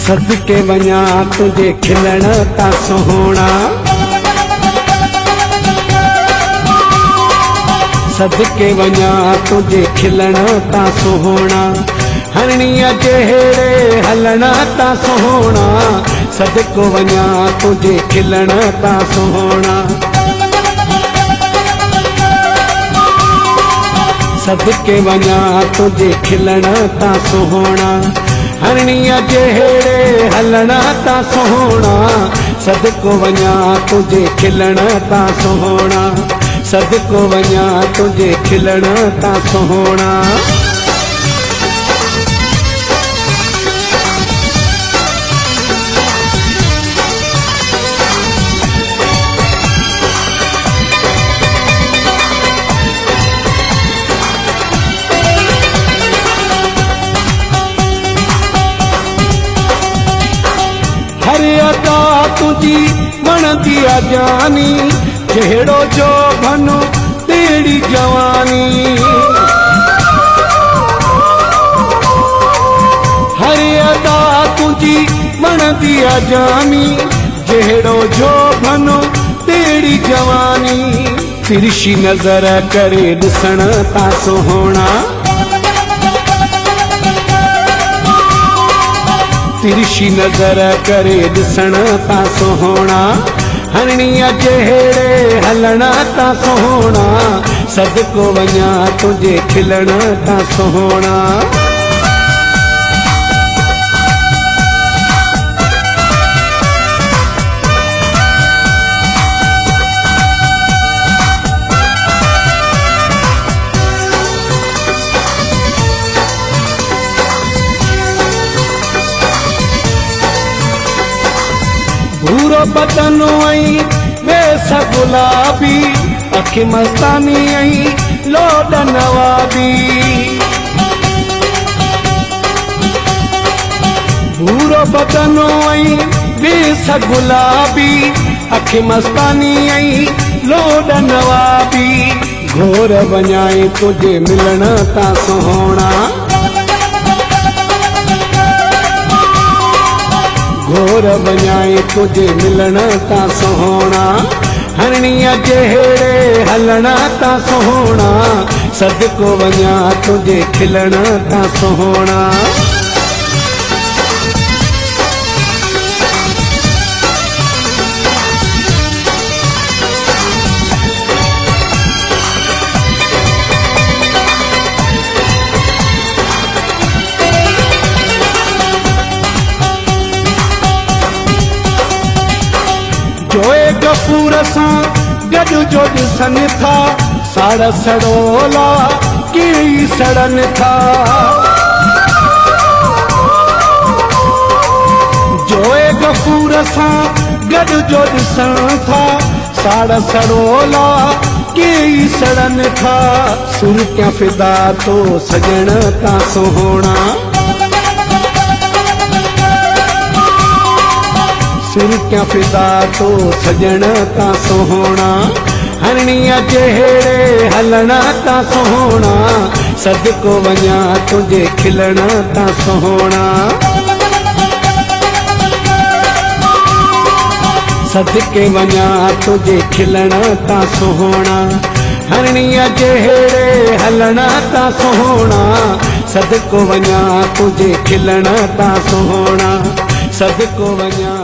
सदके वञा तुझे खिलण ता सोहणा, सदके वञा तुझे खिलण ता सोहणा, हरणीअ जहिड़े हलण ता सोहणा, सदको वञा तुझे खिलण ता सोहणा, सदके वञा तुझे खिलण ता सोहणा, हरणीअ जहिड़े हलण ता सोहणा, सदको वञा तुझे खिलण ता सोहणा, सदको वञा तुझे खिलण ता सोहणा। हर अदा तुझी वणंदी आ जानी, जहिड़ो जो भनो तेड़ी जवानी, हर अदा तुझी वणंदी आ जानी, जहिड़ो जो भनो तेड़ी जवानी, तिरछी नज़र करे ॾिसण ता सोहणा, तिरछी नज़र करे ॾिसण ता सोहणा, हरणीअ जहिड़े हलण ता सोहणा, सदको वञा तुझे खिलण ता सोहणा। भूरो बदन आई वेस गुलाबी, अखि मस्तानी आई लोड नवाबी, भूरो बदन आई वेस गुलाबी, अखि मस्तानी आई लोड नवाबी, घोर वञाए तुझे मिलण ता सोहणा, घोर वञाए तुझे मिलण ता सोहणा, हरणीअ जहिड़े हलण ता सोहणा, सदको वञा तुझे खिलण ता सोहणा। जोए गफूर सां गॾु जो ॾिसनि था, साड़ सड़ोला की सड़नि था, जोए गफूर सां गॾु जो ॾिसनि था, साड़ सड़ोला की सड़नि था, सुर क्या फिदा तो सजण ता सोहणा, सुर क्या फिदा तो सजण ता सोहणा, हरणीअ जहिड़े हलण ता सोहणा, सदको वञा तुझे खिलण ता सोहणा, सदके वञा तुझे खिलण ता सोहणा, हरणीअ जहिड़े हलण ता सोहणा, सदको वञा तुझे खिलण ता सोहणा, सदको वञा